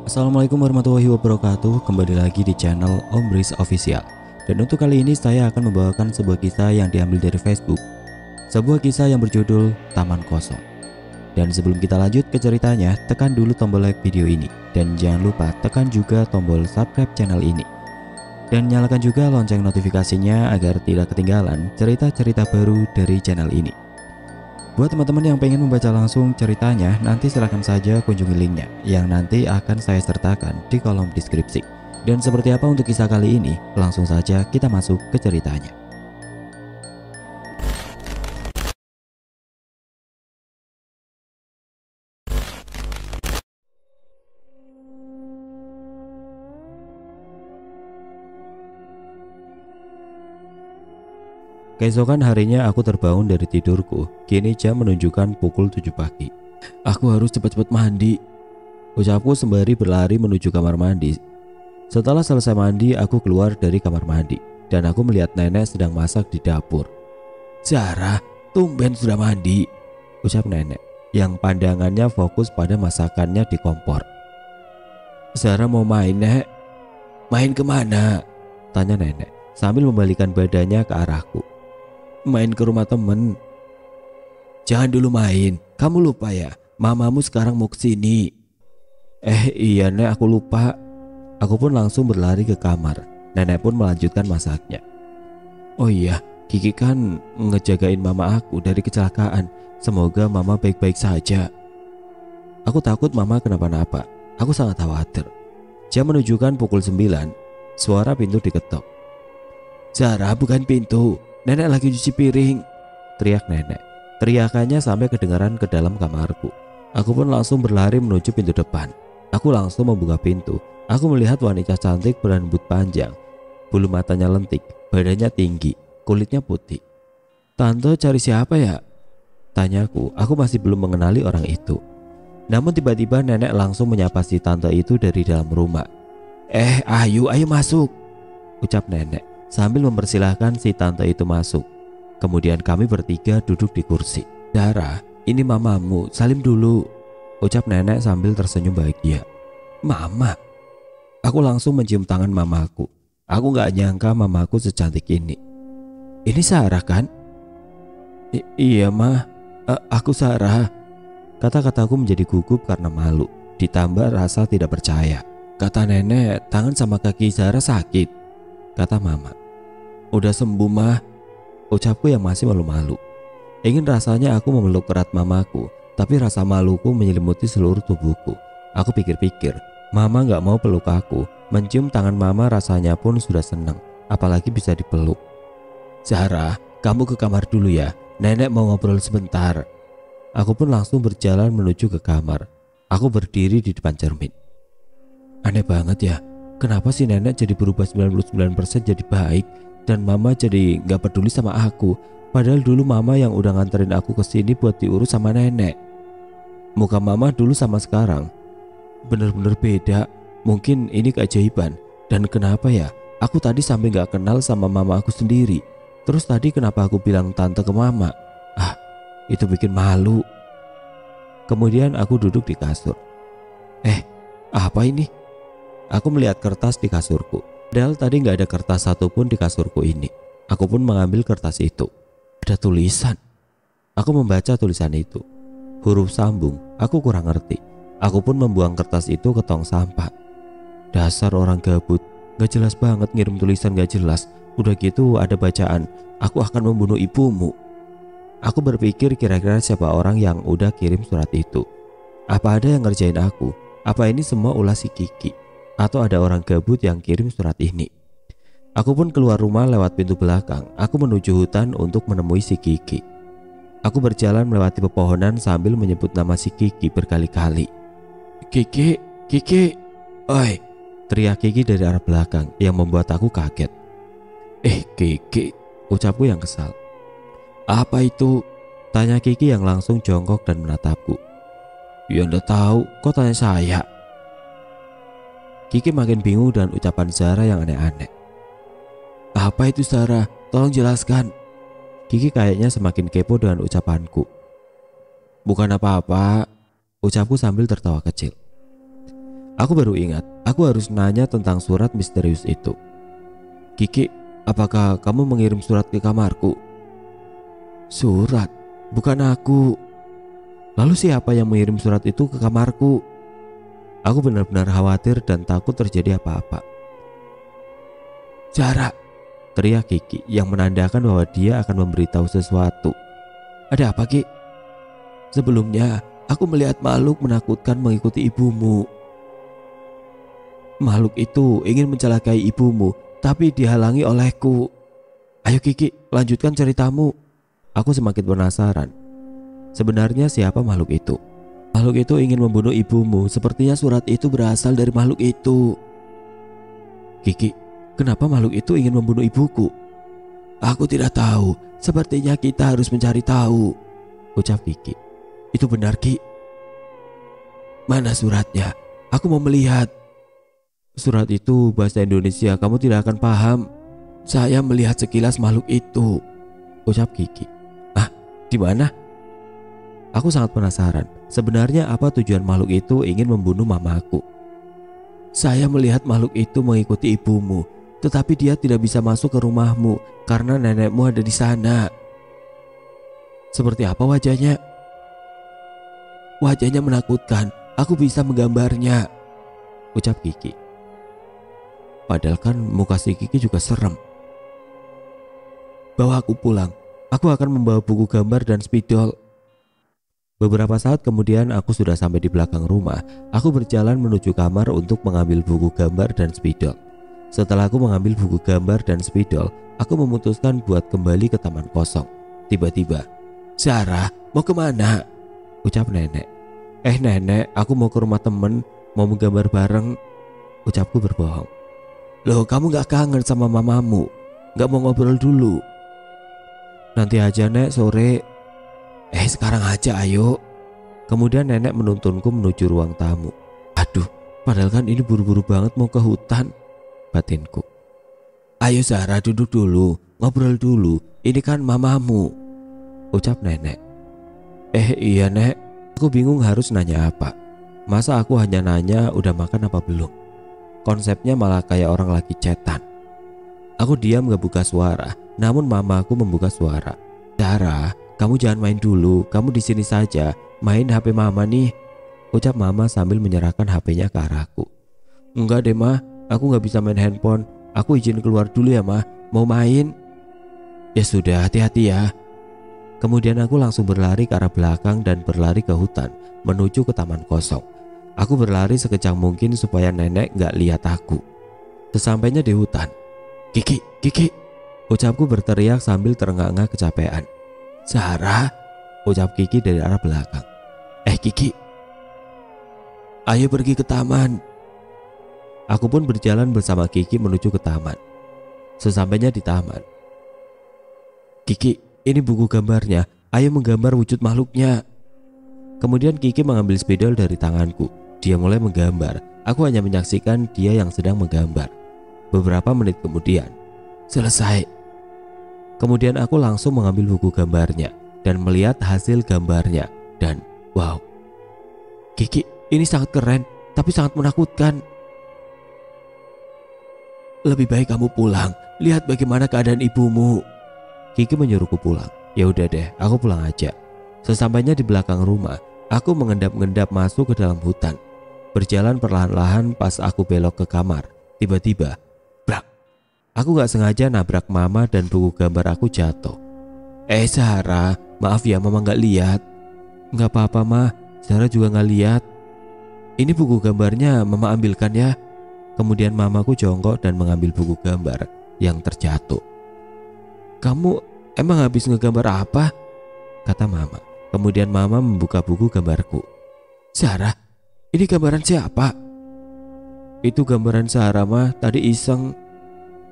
Assalamualaikum warahmatullahi wabarakatuh. Kembali lagi di channel Om Riz Official. Dan untuk kali ini saya akan membawakan sebuah kisah yang diambil dari Facebook. Sebuah kisah yang berjudul Taman Kosong. Dan sebelum kita lanjut ke ceritanya, tekan dulu tombol like video ini. Dan jangan lupa tekan juga tombol subscribe channel ini. Dan nyalakan juga lonceng notifikasinya agar tidak ketinggalan cerita-cerita baru dari channel ini. Buat teman-teman yang pengen membaca langsung ceritanya, nanti silahkan saja kunjungi linknya yang nanti akan saya sertakan di kolom deskripsi. Dan seperti apa untuk kisah kali ini? Langsung saja kita masuk ke ceritanya. Keesokan harinya aku terbangun dari tidurku. Kini jam menunjukkan pukul 7 pagi. Aku harus cepat-cepat mandi, ucapku sembari berlari menuju kamar mandi. Setelah selesai mandi, aku keluar dari kamar mandi dan aku melihat nenek sedang masak di dapur. "Zara, tumben sudah mandi," ucap nenek yang pandangannya fokus pada masakannya di kompor. "Zara mau main, Nek." "Main kemana?" tanya nenek sambil membalikan badannya ke arahku. "Main ke rumah temen." "Jangan dulu main, kamu lupa ya, mamamu sekarang mau kesini." Iya Nek, aku lupa." Aku pun langsung berlari ke kamar. Nenek pun melanjutkan masaknya. "Oh iya, Kiki kan ngejagain mama aku dari kecelakaan. Semoga mama baik-baik saja." Aku takut mama kenapa-napa. Aku sangat khawatir. Jam menunjukkan pukul 9. Suara pintu diketok. "Zara, bukan pintu, nenek lagi cuci piring," teriak nenek. Teriakannya sampai kedengaran ke dalam kamarku. Aku pun langsung berlari menuju pintu depan. Aku langsung membuka pintu. Aku melihat wanita cantik berambut panjang, bulu matanya lentik, badannya tinggi, kulitnya putih. "Tante cari siapa ya?" tanyaku. Aku masih belum mengenali orang itu. Namun tiba-tiba nenek langsung menyapa si tante itu dari dalam rumah. Ayu, ayo masuk," ucap nenek sambil mempersilahkan si tante itu masuk. Kemudian kami bertiga duduk di kursi. "Zara, ini mamamu, salim dulu," ucap nenek sambil tersenyum bahagia. "Mama." Aku langsung mencium tangan mamaku. Aku gak nyangka mamaku secantik ini. "Ini Sarah kan?" Iya mah, aku Sarah." Kata-kataku menjadi gugup karena malu, ditambah rasa tidak percaya. "Kata nenek, tangan sama kaki Sarah sakit," kata mama. "Udah sembuh mah," ucapku yang masih malu-malu. Ingin rasanya aku memeluk erat mamaku, tapi rasa maluku menyelimuti seluruh tubuhku. Aku pikir-pikir, mama gak mau peluk aku. Mencium tangan mama rasanya pun sudah senang, apalagi bisa dipeluk. "Zara, kamu ke kamar dulu ya, nenek mau ngobrol sebentar." Aku pun langsung berjalan menuju ke kamar. Aku berdiri di depan cermin. Aneh banget ya, kenapa sih nenek jadi berubah 99% jadi baik, dan mama jadi gak peduli sama aku. Padahal dulu mama yang udah nganterin aku ke sini buat diurus sama nenek. Muka mama dulu sama sekarang bener-bener beda. Mungkin ini keajaiban. Dan kenapa ya, aku tadi sampai gak kenal sama mama aku sendiri. Terus tadi kenapa aku bilang tante ke mama? Itu bikin malu. Kemudian aku duduk di kasur. Apa ini? Aku melihat kertas di kasurku. Padahal tadi gak ada kertas satupun di kasurku ini. Aku pun mengambil kertas itu. Ada tulisan. Aku membaca tulisan itu. Huruf sambung, aku kurang ngerti. Aku pun membuang kertas itu ke tong sampah. Dasar orang gabut, gak jelas banget ngirim tulisan gak jelas. Udah gitu ada bacaan, "Aku akan membunuh ibumu." Aku berpikir kira-kira siapa orang yang udah kirim surat itu. Apa ada yang ngerjain aku? Apa ini semua ulah si Kiki? Atau ada orang gabut yang kirim surat ini? Aku pun keluar rumah lewat pintu belakang. Aku menuju hutan untuk menemui si Kiki. Aku berjalan melewati pepohonan sambil menyebut nama si Kiki berkali-kali. "Kiki, Kiki, oi!" teriak Kiki dari arah belakang yang membuat aku kaget. Kiki," ucapku yang kesal. "Apa itu?" tanya Kiki yang langsung jongkok dan menatapku. "Ya ndak tahu, kok tanya saya?" Kiki makin bingung dengan ucapan Zara yang aneh-aneh. "Apa itu Zara? Tolong jelaskan." Kiki kayaknya semakin kepo dengan ucapanku. "Bukan apa-apa," ucapku sambil tertawa kecil. Aku baru ingat, aku harus nanya tentang surat misterius itu. Kiki, apakah kamu mengirim surat ke kamarku? Surat? Bukan aku. Lalu siapa yang mengirim surat itu ke kamarku? Aku benar-benar khawatir dan takut terjadi apa-apa. Zara, teriak Kiki yang menandakan bahwa dia akan memberitahu sesuatu. Ada apa, Ki? Sebelumnya, aku melihat makhluk menakutkan mengikuti ibumu. Makhluk itu ingin mencelakai ibumu, tapi dihalangi olehku. Ayo Kiki, lanjutkan ceritamu. Aku semakin penasaran. Sebenarnya siapa makhluk itu? Makhluk itu ingin membunuh ibumu. Sepertinya surat itu berasal dari makhluk itu. Kiki, kenapa makhluk itu ingin membunuh ibuku? Aku tidak tahu. Sepertinya kita harus mencari tahu, ucap Kiki. Itu benar, Ki? Mana suratnya? Aku mau melihat. Surat itu bahasa Indonesia, kamu tidak akan paham. Saya melihat sekilas makhluk itu, ucap Kiki. Ah, di mana? Aku sangat penasaran. Sebenarnya apa tujuan makhluk itu ingin membunuh mamaku? Saya melihat makhluk itu mengikuti ibumu, tetapi dia tidak bisa masuk ke rumahmu karena nenekmu ada di sana. Seperti apa wajahnya? Wajahnya menakutkan. Aku bisa menggambarnya, ucap Kiki. Padahal kan muka si Kiki juga serem. Bawa aku pulang. Aku akan membawa buku gambar dan spidol. Beberapa saat kemudian aku sudah sampai di belakang rumah. Aku berjalan menuju kamar untuk mengambil buku gambar dan spidol. Setelah aku mengambil buku gambar dan spidol, aku memutuskan buat kembali ke taman kosong. Tiba-tiba, Zara, mau kemana? Ucap nenek. Nenek, aku mau ke rumah temen, mau menggambar bareng. Ucapku berbohong. Loh, kamu gak kangen sama mamamu? Gak mau ngobrol dulu? Nanti aja nek, sore. Sekarang aja ayo. Kemudian nenek menuntunku menuju ruang tamu. Aduh, padahal kan ini buru-buru banget mau ke hutan, batinku. Ayo Zara, duduk dulu, ngobrol dulu. Ini kan mamamu, ucap nenek. Iya nek, aku bingung harus nanya apa. Masa aku hanya nanya udah makan apa belum? Konsepnya malah kayak orang lagi chatan. Aku diam gak buka suara, namun mamaku membuka suara. Zara, kamu jangan main dulu, kamu di sini saja, main HP mama nih, ucap mama sambil menyerahkan HP-nya ke arahku. Enggak deh ma, aku gak bisa main handphone, aku izin keluar dulu ya ma, mau main? Ya sudah, hati-hati ya. Kemudian aku langsung berlari ke arah belakang dan berlari ke hutan menuju ke taman kosong. Aku berlari sekejap mungkin supaya nenek gak lihat aku. Sesampainya di hutan, Kiki, Kiki, ucapku berteriak sambil terengah-engah kecapean. Zara, ucap Kiki dari arah belakang. Kiki, ayo pergi ke taman. Aku pun berjalan bersama Kiki menuju ke taman. Sesampainya di taman, Kiki, ini buku gambarnya, ayo menggambar wujud makhluknya. Kemudian Kiki mengambil spidol dari tanganku. Dia mulai menggambar. Aku hanya menyaksikan dia yang sedang menggambar. Beberapa menit kemudian, selesai. Kemudian aku langsung mengambil buku gambarnya dan melihat hasil gambarnya. Dan wow, Kiki, ini sangat keren, tapi sangat menakutkan. Lebih baik kamu pulang, lihat bagaimana keadaan ibumu. Kiki menyuruhku pulang. Ya udah deh, aku pulang aja. Sesampainya di belakang rumah, aku mengendap-endap masuk ke dalam hutan. Berjalan perlahan-lahan pas aku belok ke kamar. Tiba-tiba, brak. Aku gak sengaja nabrak mama dan buku gambar aku jatuh. Zara, maaf ya mama gak lihat. Gak apa-apa ma, Zara juga gak lihat. Ini buku gambarnya mama ambilkan ya. Kemudian mamaku jongkok dan mengambil buku gambar yang terjatuh. Kamu emang habis ngegambar apa? Kata mama. Kemudian mama membuka buku gambarku. Zara, ini gambaran siapa? Itu gambaran Zara mah, tadi iseng.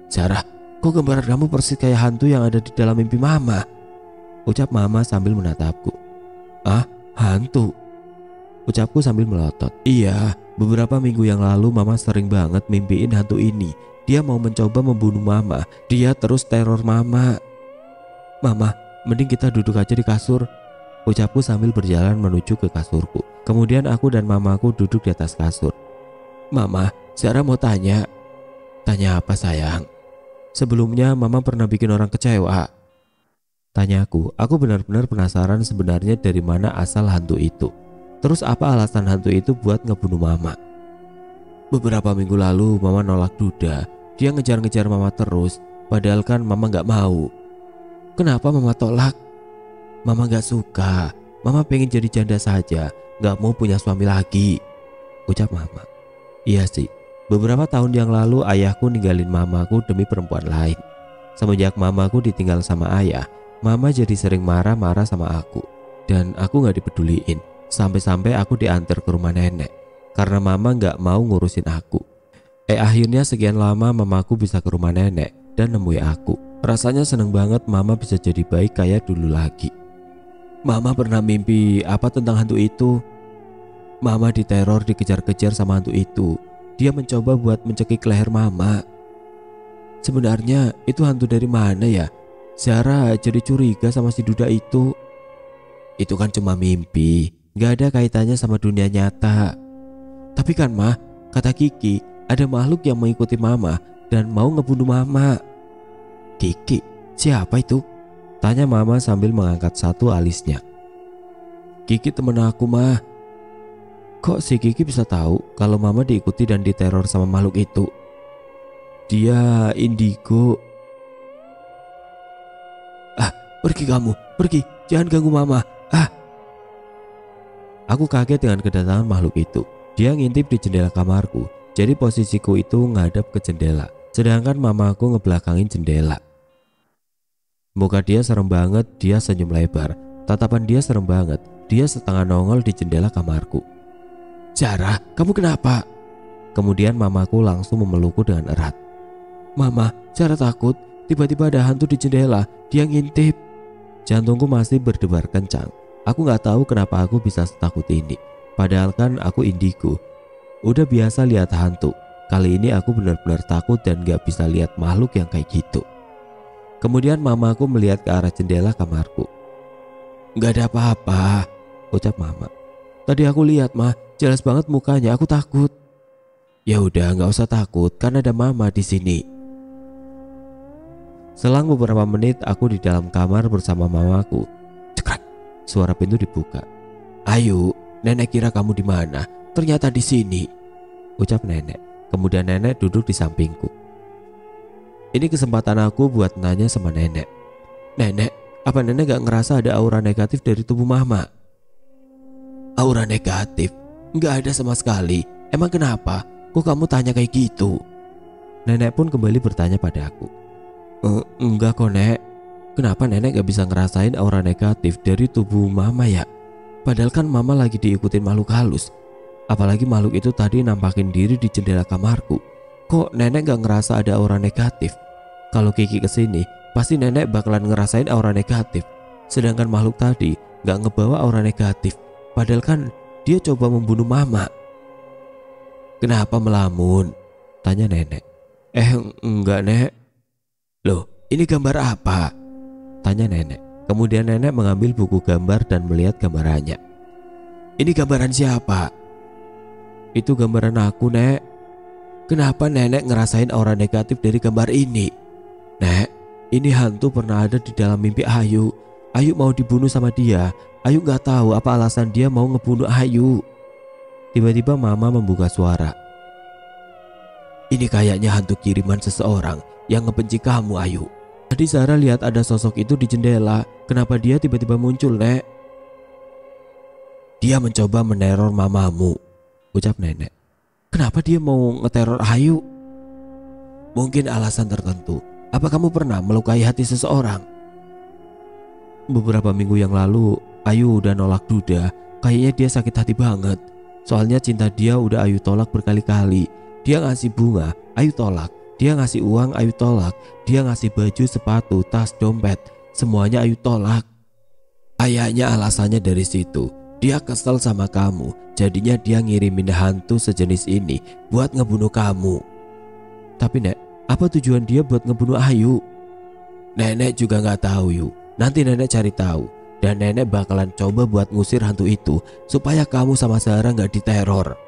Zara, kok gambaran kamu persis kayak hantu yang ada di dalam mimpi mama? Ucap mama sambil menatapku. Ah, hantu? Ucapku sambil melotot. Iya, beberapa minggu yang lalu mama sering banget mimpiin hantu ini. Dia mau mencoba membunuh mama. Dia terus teror mama. Mama, mending kita duduk aja di kasur, ucapku sambil berjalan menuju ke kasurku. Kemudian aku dan mamaku duduk di atas kasur. Mama, Zara mau tanya. Tanya apa sayang? Sebelumnya mama pernah bikin orang kecewa. Tanyaku, aku benar-benar penasaran sebenarnya dari mana asal hantu itu. Terus apa alasan hantu itu buat ngebunuh mama? Beberapa minggu lalu mama nolak duda. Dia ngejar-ngejar mama terus, padahal kan mama gak mau. Kenapa mama tolak? Mama gak suka. Mama pengen jadi janda saja, gak mau punya suami lagi, ucap mama. Iya sih, beberapa tahun yang lalu ayahku ninggalin mamaku demi perempuan lain. Semenjak mamaku ditinggal sama ayah, mama jadi sering marah-marah sama aku. Dan aku gak dipeduliin, sampai-sampai aku diantar ke rumah nenek karena mama gak mau ngurusin aku. Akhirnya sekian lama mamaku bisa ke rumah nenek dan nemui aku. Rasanya seneng banget mama bisa jadi baik kayak dulu lagi. Mama pernah mimpi apa tentang hantu itu? Mama diteror, dikejar-kejar sama hantu itu. Dia mencoba buat mencekik leher mama. Sebenarnya itu hantu dari mana ya? Zara jadi curiga sama si duda itu. Itu kan cuma mimpi, gak ada kaitannya sama dunia nyata. Tapi kan mah, kata Kiki, ada makhluk yang mengikuti mama dan mau ngebunuh mama. Kiki, siapa itu? Tanya mama sambil mengangkat satu alisnya. Kiki temen aku mah. Kok si Kiki bisa tahu kalau mama diikuti dan diteror sama makhluk itu? Dia indigo. Ah, pergi kamu, pergi, jangan ganggu mama. Ah. Aku kaget dengan kedatangan makhluk itu. Dia ngintip di jendela kamarku. Jadi posisiku itu ngadap ke jendela, sedangkan mamaku ngebelakangin jendela. Muka dia serem banget, dia senyum lebar. Tatapan dia serem banget, dia setengah nongol di jendela kamarku. Zara, kamu kenapa? Kemudian mamaku langsung memelukku dengan erat. Mama, Zara takut, tiba-tiba ada hantu di jendela, dia ngintip. Jantungku masih berdebar kencang. Aku gak tahu kenapa aku bisa setakut ini. Padahal kan aku indigo, udah biasa lihat hantu. Kali ini aku benar-benar takut dan gak bisa lihat makhluk yang kayak gitu. Kemudian mamaku melihat ke arah jendela kamarku. Gak ada apa-apa, ucap mama. Tadi aku lihat mah, jelas banget mukanya, aku takut. Ya udah, gak usah takut, kan ada mama di sini. Selang beberapa menit aku di dalam kamar bersama mamaku. Cekrek, suara pintu dibuka. Ayo, nenek kira kamu di mana? Ternyata di sini, ucap nenek. Kemudian nenek duduk di sampingku. Ini kesempatan aku buat nanya sama nenek. Nenek, apa nenek gak ngerasa ada aura negatif dari tubuh mama? Aura negatif? Gak ada sama sekali. Emang kenapa? Kok kamu tanya kayak gitu? Nenek pun kembali bertanya pada aku. Enggak kok nek. Kenapa nenek gak bisa ngerasain aura negatif dari tubuh mama ya? Padahal kan mama lagi diikutin makhluk halus. Apalagi makhluk itu tadi nampakin diri di jendela kamarku. Kok nenek gak ngerasa ada aura negatif? Kalau Kiki kesini, pasti nenek bakalan ngerasain aura negatif. Sedangkan makhluk tadi gak ngebawa aura negatif. Padahal kan dia coba membunuh mama. Kenapa melamun? Tanya nenek. Enggak nek. Loh, ini gambar apa? Tanya nenek. Kemudian nenek mengambil buku gambar dan melihat gambarannya. Ini gambaran siapa? Itu gambaran aku nek. Kenapa nenek ngerasain aura negatif dari gambar ini? Nek, ini hantu pernah ada di dalam mimpi Ayu. Ayu mau dibunuh sama dia. Ayu gak tahu apa alasan dia mau ngebunuh Ayu. Tiba-tiba mama membuka suara. Ini kayaknya hantu kiriman seseorang yang ngebenci kamu Ayu. Tadi Zara lihat ada sosok itu di jendela. Kenapa dia tiba-tiba muncul nek? Dia mencoba meneror mamamu, ucap nenek. Kenapa dia mau ngeteror Ayu? Mungkin alasan tertentu. Apa kamu pernah melukai hati seseorang? Beberapa minggu yang lalu Ayu udah nolak duda. Kayaknya dia sakit hati banget. Soalnya cinta dia udah Ayu tolak berkali-kali. Dia ngasih bunga, Ayu tolak. Dia ngasih uang, Ayu tolak. Dia ngasih baju, sepatu, tas, dompet, semuanya Ayu tolak. Kayaknya alasannya dari situ. Dia kesel sama kamu. Jadinya dia ngirimin hantu sejenis ini buat ngebunuh kamu. Tapi nek, apa tujuan dia buat ngebunuh Ayu? Nenek juga gak tahu yuk. Nanti nenek cari tahu. Dan nenek bakalan coba buat ngusir hantu itu supaya kamu sama Zara gak diteror.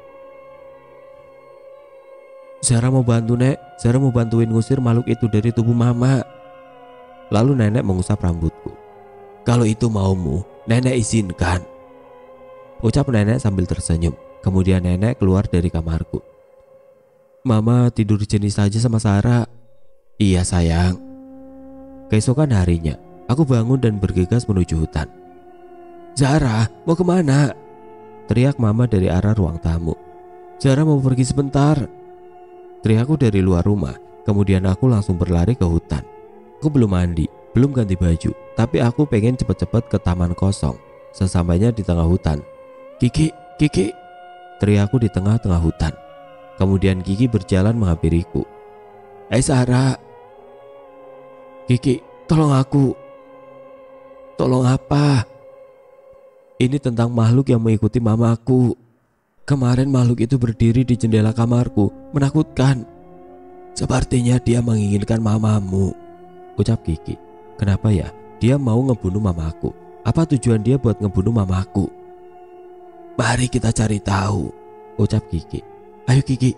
Zara mau bantu, Nek. Zara mau bantuin ngusir makhluk itu dari tubuh Mama. Lalu nenek mengusap rambutku. Kalau itu maumu, nenek izinkan, ucap nenek sambil tersenyum. Kemudian nenek keluar dari kamarku. Mama tidur di sini saja sama Zara. Iya sayang. Keesokan harinya, aku bangun dan bergegas menuju hutan. Zara, mau kemana? Teriak Mama dari arah ruang tamu. Zara mau pergi sebentar, teriakku dari luar rumah. Kemudian aku langsung berlari ke hutan. Aku belum mandi, belum ganti baju, tapi aku pengen cepet-cepet ke taman kosong. Sesampainya di tengah hutan, Kiki, Kiki, teriakku di tengah-tengah hutan. Kemudian Kiki berjalan menghampiriku. Zara. Kiki, tolong aku. Tolong apa? Ini tentang makhluk yang mengikuti mamaku. Kemarin makhluk itu berdiri di jendela kamarku, menakutkan. Sepertinya dia menginginkan mamamu, ucap Kiki. Kenapa ya dia mau ngebunuh mamaku? Apa tujuan dia buat ngebunuh mamaku? Mari kita cari tahu, ucap Kiki. Ayo Kiki.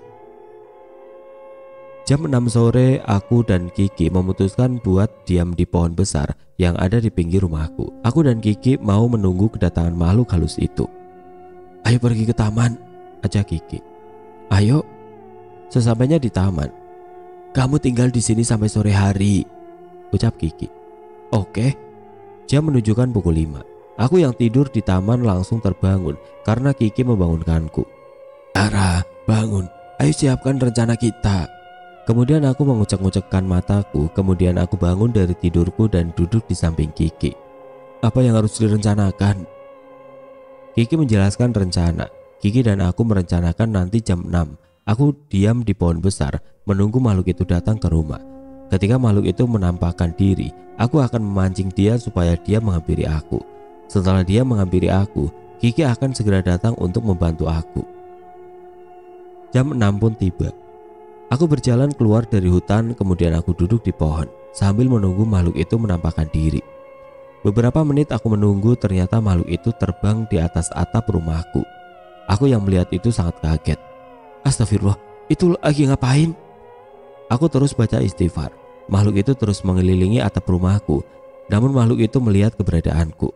Jam 6 sore aku dan Kiki memutuskan buat diam di pohon besar yang ada di pinggir rumahku. Aku dan Kiki mau menunggu kedatangan makhluk halus itu. Ayo pergi ke taman, ajak Kiki. Ayo. Sesampainya di taman, kamu tinggal di sini sampai sore hari, ucap Kiki. Oke. Jam menunjukkan pukul 5. Aku yang tidur di taman langsung terbangun karena Kiki membangunkanku. Zara, bangun. Ayo siapkan rencana kita. Kemudian aku mengucek-ngucekkan mataku. Kemudian aku bangun dari tidurku dan duduk di samping Kiki. Apa yang harus direncanakan? Kiki menjelaskan rencana. Kiki dan aku merencanakan nanti jam 6 aku diam di pohon besar menunggu makhluk itu datang ke rumah. Ketika makhluk itu menampakkan diri, aku akan memancing dia supaya dia menghampiri aku. Setelah dia menghampiri aku, Kiki akan segera datang untuk membantu aku. Jam 6 pun tiba. Aku berjalan keluar dari hutan, kemudian aku duduk di pohon sambil menunggu makhluk itu menampakkan diri. Beberapa menit aku menunggu, ternyata makhluk itu terbang di atas atap rumahku. Aku yang melihat itu sangat kaget. Astagfirullah, itu lagi ngapain? Aku terus baca istighfar. Makhluk itu terus mengelilingi atap rumahku. Namun makhluk itu melihat keberadaanku.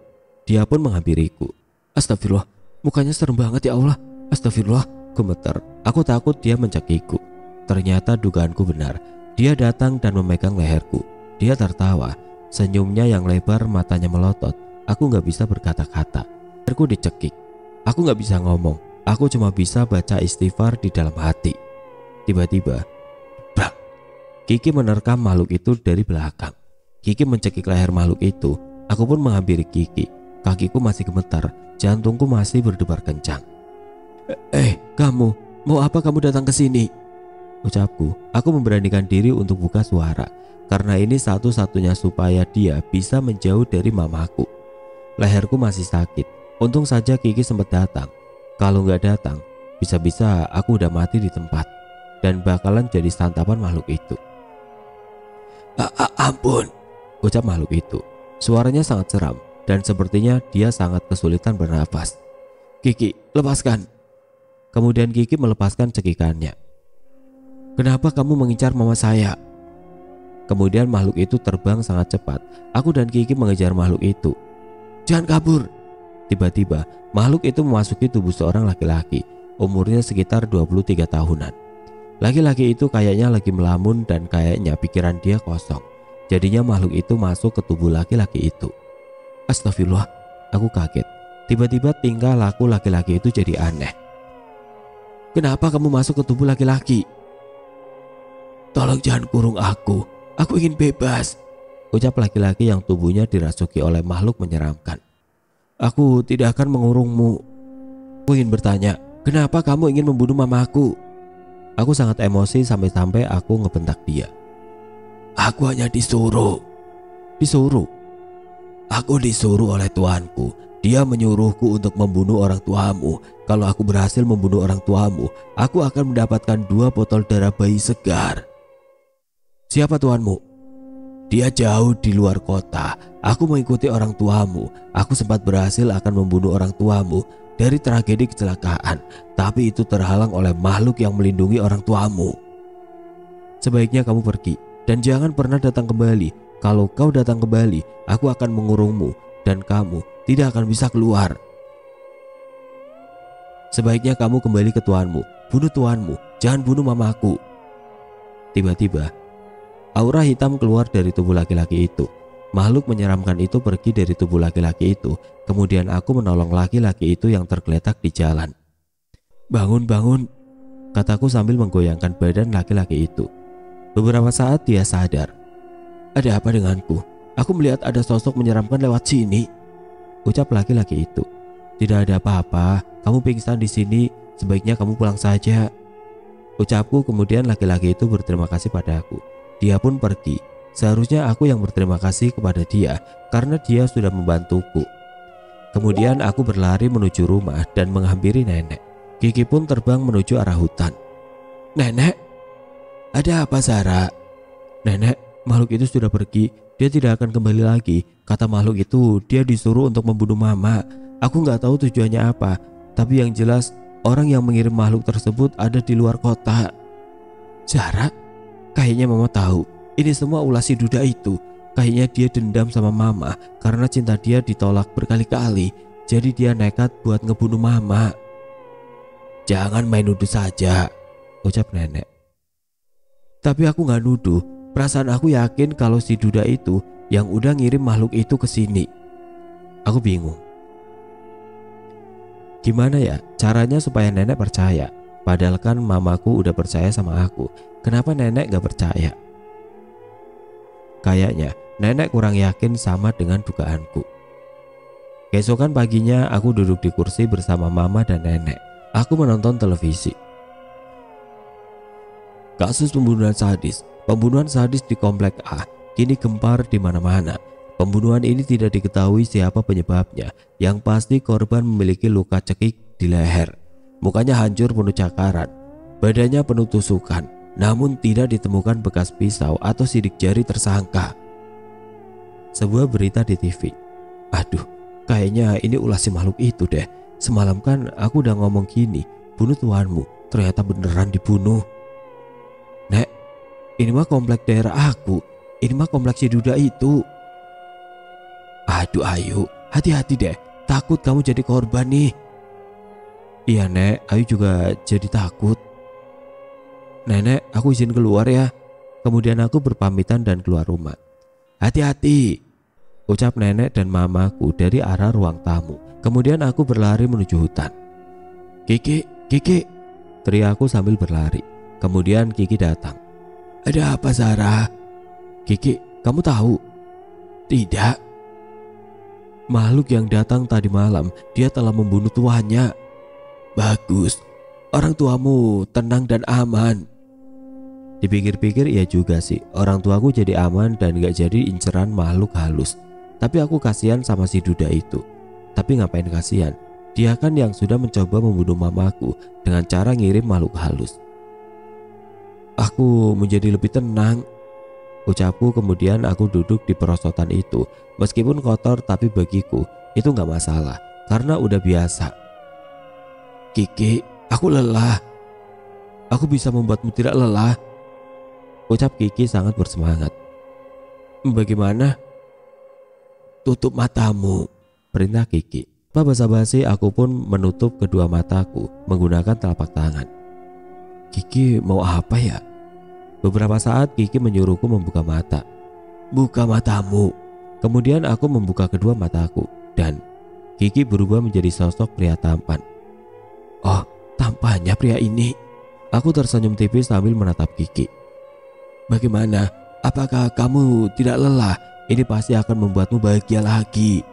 Dia pun menghampiriku. Astagfirullah, mukanya serem banget ya Allah. Astagfirullah, gemeter. Aku takut dia mencakiku. Ternyata dugaanku benar. Dia datang dan memegang leherku. Dia tertawa. Senyumnya yang lebar, matanya melotot. Aku gak bisa berkata-kata. Leherku dicekik. Aku gak bisa ngomong. Aku cuma bisa baca istighfar di dalam hati. Tiba-tiba, brak. Kiki menerkam makhluk itu dari belakang. Kiki mencekik leher makhluk itu. Aku pun menghampiri Kiki. Kakiku masih gemetar. Jantungku masih berdebar kencang. Kamu, mau apa kamu datang ke sini? Ucapku. Aku memberanikan diri untuk buka suara. Karena ini satu-satunya supaya dia bisa menjauh dari mamaku. Leherku masih sakit. Untung saja Kiki sempat datang. Kalau nggak datang, bisa-bisa aku udah mati di tempat dan bakalan jadi santapan makhluk itu. Ampun, ucap makhluk itu. Suaranya sangat seram dan sepertinya dia sangat kesulitan bernafas. Kiki, lepaskan. Kemudian Kiki melepaskan cekikannya. Kenapa kamu mengincar mama saya? Kemudian makhluk itu terbang sangat cepat. Aku dan Kiki mengejar makhluk itu. Jangan kabur. Tiba-tiba makhluk itu memasuki tubuh seorang laki-laki. Umurnya sekitar 23 tahunan. Laki-laki itu kayaknya lagi melamun dan kayaknya pikiran dia kosong. Jadinya makhluk itu masuk ke tubuh laki-laki itu. Astagfirullah, aku kaget. Tiba-tiba tingkah laku laki-laki itu jadi aneh. Kenapa kamu masuk ke tubuh laki-laki? Tolong jangan kurung aku ingin bebas, ucap laki-laki yang tubuhnya dirasuki oleh makhluk menyeramkan. Aku tidak akan mengurungmu. Aku ingin bertanya, kenapa kamu ingin membunuh mamaku? Aku sangat emosi sampai-sampai aku ngebentak dia. Aku hanya disuruh. Disuruh? Aku disuruh oleh tuanku. Dia menyuruhku untuk membunuh orang tuamu. Kalau aku berhasil membunuh orang tuamu, aku akan mendapatkan 2 botol darah bayi segar. Siapa tuanmu? Dia jauh di luar kota. Aku mengikuti orang tuamu. Aku sempat berhasil akan membunuh orang tuamu dari tragedi kecelakaan, tapi itu terhalang oleh makhluk yang melindungi orang tuamu. Sebaiknya kamu pergi dan jangan pernah datang kembali. Kalau kau datang kembali, aku akan mengurungmu dan kamu tidak akan bisa keluar. Sebaiknya kamu kembali ke tuanmu, bunuh tuanmu, jangan bunuh mamaku. Tiba-tiba, aura hitam keluar dari tubuh laki-laki itu. Makhluk menyeramkan itu pergi dari tubuh laki-laki itu. Kemudian aku menolong laki-laki itu yang tergeletak di jalan. Bangun, bangun, kataku sambil menggoyangkan badan laki-laki itu. Beberapa saat dia sadar. Ada apa denganku? Aku melihat ada sosok menyeramkan lewat sini, ucap laki-laki itu. Tidak ada apa-apa, kamu pingsan di sini, sebaiknya kamu pulang saja, ucapku. Kemudian laki-laki itu berterima kasih padaku. Dia pun pergi. Seharusnya aku yang berterima kasih kepada dia karena dia sudah membantuku. Kemudian aku berlari menuju rumah dan menghampiri nenek. Kiki pun terbang menuju arah hutan. Nenek, ada apa Zara? Nenek, makhluk itu sudah pergi. Dia tidak akan kembali lagi. Kata makhluk itu dia disuruh untuk membunuh mama. Aku nggak tahu tujuannya apa. Tapi yang jelas orang yang mengirim makhluk tersebut ada di luar kota. Zara, kayaknya mama tahu. Ini semua ulah si duda itu. Kayaknya dia dendam sama mama karena cinta dia ditolak berkali-kali. Jadi dia nekat buat ngebunuh mama. Jangan main nuduh saja, ucap nenek. Tapi aku gak nuduh. Perasaan aku yakin kalau si duda itu yang udah ngirim makhluk itu ke sini. Aku bingung. Gimana ya caranya supaya nenek percaya? Padahal kan mamaku udah percaya sama aku. Kenapa nenek gak percaya? Kayaknya nenek kurang yakin sama dengan dugaanku. Keesokan paginya aku duduk di kursi bersama mama dan nenek. Aku menonton televisi. Kasus pembunuhan sadis. Pembunuhan sadis di komplek A kini gempar di mana-mana. Pembunuhan ini tidak diketahui siapa penyebabnya. Yang pasti korban memiliki luka cekik di leher. Mukanya hancur penuh cakaran. Badannya penuh tusukan. Namun tidak ditemukan bekas pisau atau sidik jari tersangka. Sebuah berita di TV. Aduh, kayaknya ini ulah si makhluk itu deh. Semalam kan aku udah ngomong gini, bunuh tuanmu, ternyata beneran dibunuh. Nek, ini mah komplek daerah aku. Ini mah komplek si duda itu. Aduh Ayu, hati-hati deh. Takut kamu jadi korban nih. Iya Nek, Ayu juga jadi takut. Nenek, aku izin keluar ya. Kemudian aku berpamitan dan keluar rumah. Hati-hati, ucap nenek dan mamaku dari arah ruang tamu. Kemudian aku berlari menuju hutan. Kiki, Kiki, teriakku sambil berlari. Kemudian Kiki datang. Ada apa Zara? Kiki, kamu tahu? Tidak. Makhluk yang datang tadi malam, dia telah membunuh tuannya. Bagus, orang tuamu tenang dan aman. Dipikir-pikir iya juga sih, orang tuaku jadi aman dan gak jadi inceran makhluk halus. Tapi aku kasihan sama si duda itu. Tapi ngapain kasihan? Dia kan yang sudah mencoba membunuh mamaku dengan cara ngirim makhluk halus. Aku menjadi lebih tenang, ucapku. Kemudian aku duduk di perosotan itu. Meskipun kotor tapi bagiku itu gak masalah karena udah biasa. Kiki, aku lelah. Aku bisa membuatmu tidak lelah, ucap Kiki sangat bersemangat. Bagaimana? Tutup matamu, perintah Kiki. Tanpa basa-basi aku pun menutup kedua mataku menggunakan telapak tangan. Kiki mau apa ya? Beberapa saat Kiki menyuruhku membuka mata. Buka matamu. Kemudian aku membuka kedua mataku dan Kiki berubah menjadi sosok pria tampan. Oh, tampannya pria ini. Aku tersenyum tipis sambil menatap Kiki. Bagaimana? Apakah kamu tidak lelah? Ini pasti akan membuatmu bahagia lagi,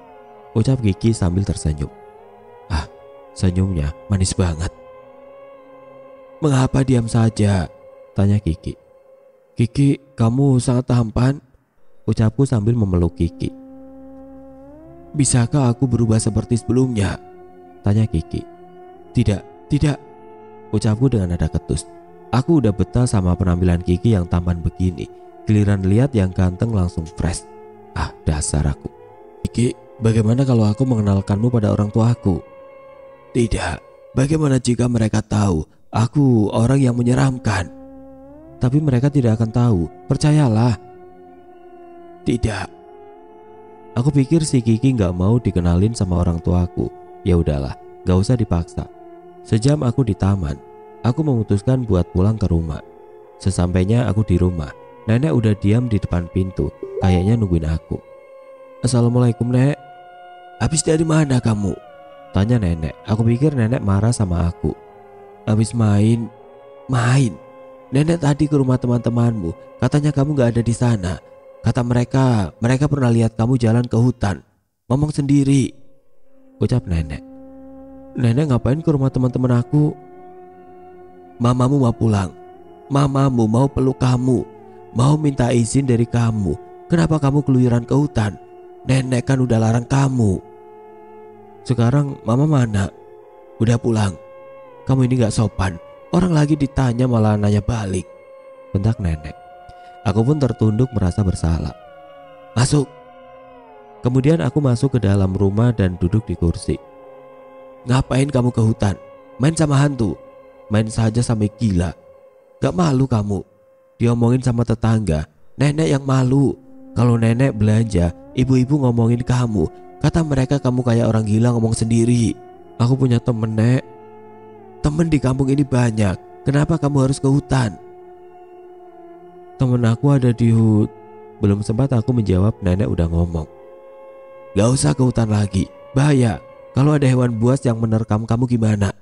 ucap Kiki sambil tersenyum. Ah, senyumnya manis banget. Mengapa diam saja? Tanya Kiki. Kiki, kamu sangat tampan, ucapku sambil memeluk Kiki. Bisakah aku berubah seperti sebelumnya? Tanya Kiki. Tidak, tidak, ucapku dengan nada ketus. Aku udah betah sama penampilan Kiki yang tampan begini. Giliran lihat yang ganteng langsung fresh. Ah, dasar aku. Kiki, bagaimana kalau aku mengenalkanmu pada orang tuaku? Tidak, bagaimana jika mereka tahu aku orang yang menyeramkan? tapi mereka tidak akan tahu. Percayalah. Tidak. Aku pikir si Kiki gak mau dikenalin sama orang tuaku. Ya udahlah, gak usah dipaksa. Sejam aku di taman, aku memutuskan buat pulang ke rumah. Sesampainya aku di rumah, nenek udah diam di depan pintu, kayaknya nungguin aku. Assalamualaikum, Nek. Habis dari mana kamu? Tanya nenek. Aku pikir nenek marah sama aku. Habis main. Main? Nenek tadi ke rumah teman-temanmu, katanya kamu gak ada di sana. Kata mereka pernah lihat kamu jalan ke hutan. Ngomong sendiri, ucap nenek. Nenek ngapain ke rumah teman-teman aku? Mamamu mau pulang. Mamamu mau peluk kamu, mau minta izin dari kamu. Kenapa kamu keluyuran ke hutan? Nenek kan udah larang kamu. Sekarang mama mana? Udah pulang. Kamu ini gak sopan. Orang lagi ditanya malah nanya balik, bentak nenek. Aku pun tertunduk merasa bersalah. Masuk. Kemudian aku masuk ke dalam rumah dan duduk di kursi. Ngapain kamu ke hutan? Main sama hantu? Main saja sampai gila. Gak malu kamu? Diomongin sama tetangga, nenek yang malu. Kalau nenek belanja, ibu-ibu ngomongin kamu. Kata mereka kamu kayak orang gila ngomong sendiri. Aku punya temen, Nek. Temen di kampung ini banyak. Kenapa kamu harus ke hutan? Temen aku ada di hut. Belum sempat aku menjawab, nenek udah ngomong. Gak usah ke hutan lagi, bahaya. Kalau ada hewan buas yang menerkam kamu gimana?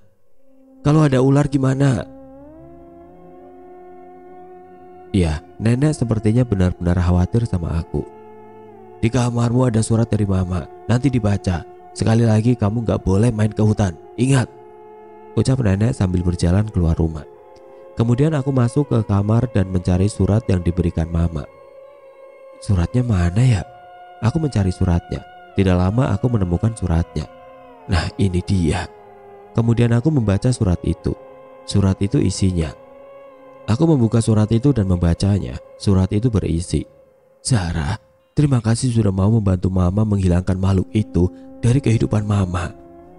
Kalau ada ular gimana? Ya, nenek sepertinya benar-benar khawatir sama aku. Di kamarmu ada surat dari mama, nanti dibaca. Sekali lagi kamu gak boleh main ke hutan, ingat, ucap nenek sambil berjalan keluar rumah. Kemudian aku masuk ke kamar dan mencari surat yang diberikan mama. Suratnya mana ya? Aku mencari suratnya. Tidak lama aku menemukan suratnya. Nah, ini dia. Kemudian aku membaca surat itu. Surat itu isinya. Aku membuka surat itu dan membacanya. Surat itu berisi, Zara, terima kasih sudah mau membantu mama menghilangkan makhluk itu dari kehidupan mama.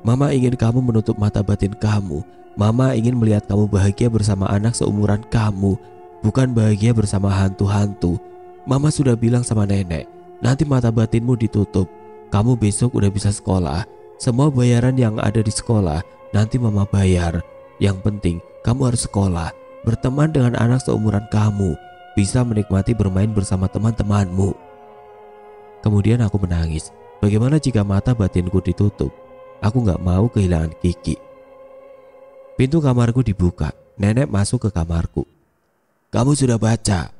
Mama ingin kamu menutup mata batin kamu. Mama ingin melihat kamu bahagia bersama anak seumuran kamu, bukan bahagia bersama hantu-hantu. Mama sudah bilang sama nenek, nanti mata batinmu ditutup. Kamu besok udah bisa sekolah. Semua bayaran yang ada di sekolah nanti mama bayar. Yang penting kamu harus sekolah, berteman dengan anak seumuran kamu, bisa menikmati bermain bersama teman-temanmu. Kemudian aku menangis. Bagaimana jika mata batinku ditutup? Aku gak mau kehilangan Kiki. Pintu kamarku dibuka. Nenek masuk ke kamarku. Kamu sudah baca?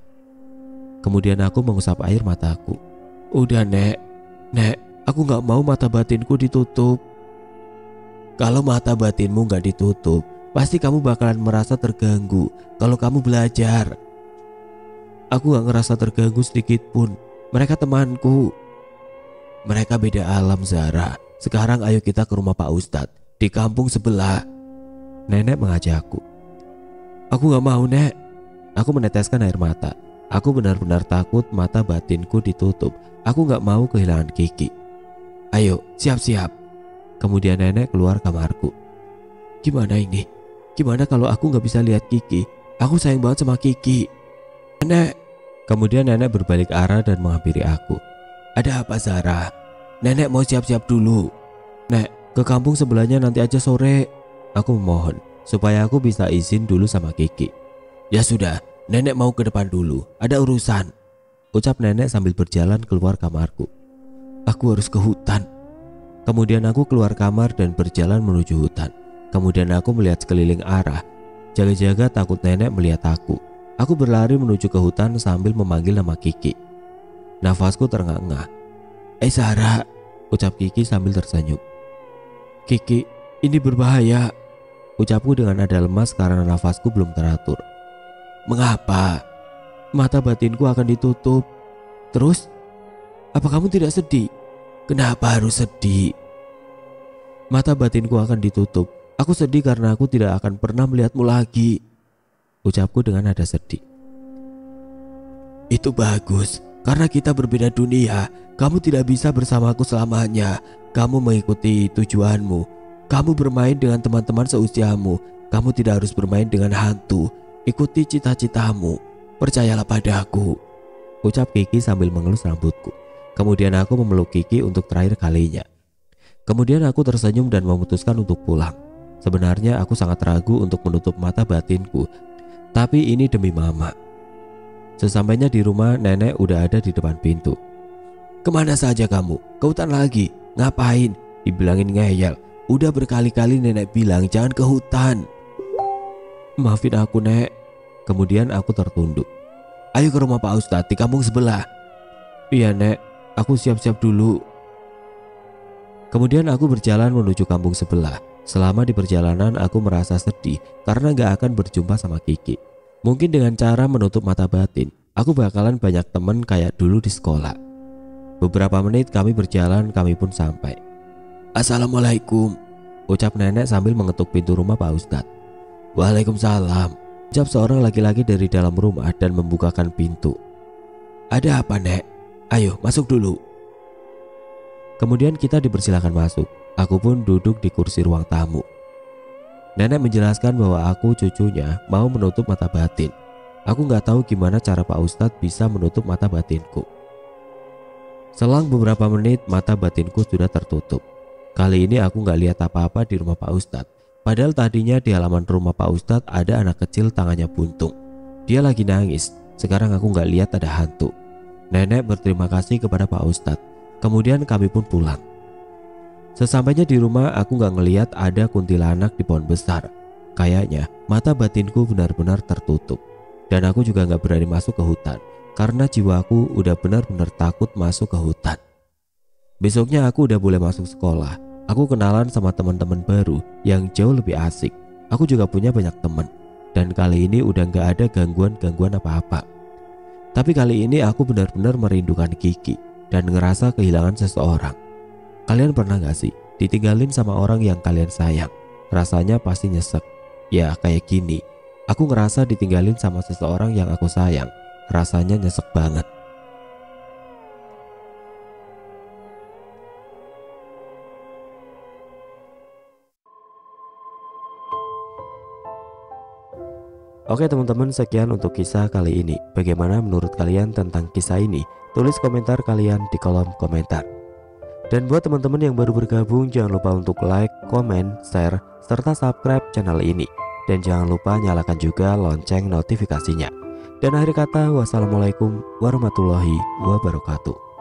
Kemudian aku mengusap air mataku. Udah, Nek. Nek, aku gak mau mata batinku ditutup. Kalau mata batinmu gak ditutup, pasti kamu bakalan merasa terganggu kalau kamu belajar. Aku gak ngerasa terganggu sedikit pun. Mereka temanku. Mereka beda alam, Zara. Sekarang ayo kita ke rumah Pak Ustadz di kampung sebelah. Nenek mengajakku. Aku gak mau, Nek. Aku meneteskan air mata. Aku benar-benar takut mata batinku ditutup. Aku gak mau kehilangan Kiki. Ayo, siap-siap. Kemudian nenek keluar kamarku. Gimana ini? Gimana kalau aku gak bisa lihat Kiki? Aku sayang banget sama Kiki. Nenek. Kemudian nenek berbalik arah dan menghampiri aku. Ada apa, Zara? Nenek mau siap-siap dulu. Nek, ke kampung sebelahnya nanti aja sore. Aku memohon supaya aku bisa izin dulu sama Kiki. Ya sudah, nenek mau ke depan dulu, ada urusan, ucap nenek sambil berjalan keluar kamarku. Aku harus ke hutan. Kemudian aku keluar kamar dan berjalan menuju hutan. Kemudian aku melihat sekeliling arah. Jaga-jaga takut nenek melihat aku. Aku berlari menuju ke hutan sambil memanggil nama Kiki. Nafasku terengah-engah. Zara, ucap Kiki sambil tersenyum. Kiki, ini berbahaya, ucapku dengan nada lemas karena nafasku belum teratur. Mengapa? Mata batinku akan ditutup. Terus? Apa kamu tidak sedih? Kenapa harus sedih? Mata batinku akan ditutup. Aku sedih karena aku tidak akan pernah melihatmu lagi, ucapku dengan nada sedih. Itu bagus, karena kita berbeda dunia. Kamu tidak bisa bersamaku selamanya. Kamu mengikuti tujuanmu. Kamu bermain dengan teman-teman seusiamu. Kamu tidak harus bermain dengan hantu. Ikuti cita-citamu. Percayalah padaku, ucap Kiki sambil mengelus rambutku. Kemudian aku memeluk Kiki untuk terakhir kalinya. Kemudian aku tersenyum dan memutuskan untuk pulang. Sebenarnya aku sangat ragu untuk menutup mata batinku, tapi ini demi mama. Sesampainya di rumah, nenek udah ada di depan pintu. Kemana saja kamu? Ke hutan lagi? Ngapain? Dibilangin ngeyel. Udah berkali-kali nenek bilang jangan ke hutan. Maafin aku, Nek. Kemudian aku tertunduk. Ayo ke rumah Pak Ustadz di kampung sebelah. Iya, Nek. Aku siap-siap dulu. Kemudian aku berjalan menuju kampung sebelah. Selama di perjalanan aku merasa sedih karena gak akan berjumpa sama Kiki. Mungkin dengan cara menutup mata batin, aku bakalan banyak temen kayak dulu di sekolah. Beberapa menit kami berjalan, kami pun sampai. Assalamualaikum, ucap nenek sambil mengetuk pintu rumah Pak Ustadz. Waalaikumsalam, ucap seorang laki-laki dari dalam rumah dan membukakan pintu. Ada apa, Nek? Ayo masuk dulu. Kemudian kita dipersilakan masuk. Aku pun duduk di kursi ruang tamu. Nenek menjelaskan bahwa aku cucunya mau menutup mata batin. Aku gak tahu gimana cara Pak Ustadz bisa menutup mata batinku. Selang beberapa menit mata batinku sudah tertutup. Kali ini aku gak lihat apa-apa di rumah Pak Ustadz. Padahal tadinya di halaman rumah Pak Ustadz ada anak kecil tangannya buntung. Dia lagi nangis. Sekarang aku gak lihat ada hantu. Nenek berterima kasih kepada Pak Ustadz. Kemudian kami pun pulang. Sesampainya di rumah aku gak ngeliat ada kuntilanak di pohon besar. Kayaknya mata batinku benar-benar tertutup. Dan aku juga gak berani masuk ke hutan karena jiwaku udah benar-benar takut masuk ke hutan. Besoknya aku udah boleh masuk sekolah. Aku kenalan sama teman-teman baru yang jauh lebih asik. Aku juga punya banyak teman. Dan kali ini udah gak ada gangguan-gangguan apa-apa. Tapi kali ini aku benar-benar merindukan Kiki dan ngerasa kehilangan seseorang. Kalian pernah gak sih ditinggalin sama orang yang kalian sayang? Rasanya pasti nyesek. Ya kayak gini, aku ngerasa ditinggalin sama seseorang yang aku sayang. Rasanya nyesek banget. Oke teman-teman, sekian untuk kisah kali ini. Bagaimana menurut kalian tentang kisah ini? Tulis komentar kalian di kolom komentar. Dan buat teman-teman yang baru bergabung, jangan lupa untuk like, komen, share, serta subscribe channel ini. Dan jangan lupa nyalakan juga lonceng notifikasinya. Dan akhir kata, wassalamualaikum warahmatullahi wabarakatuh.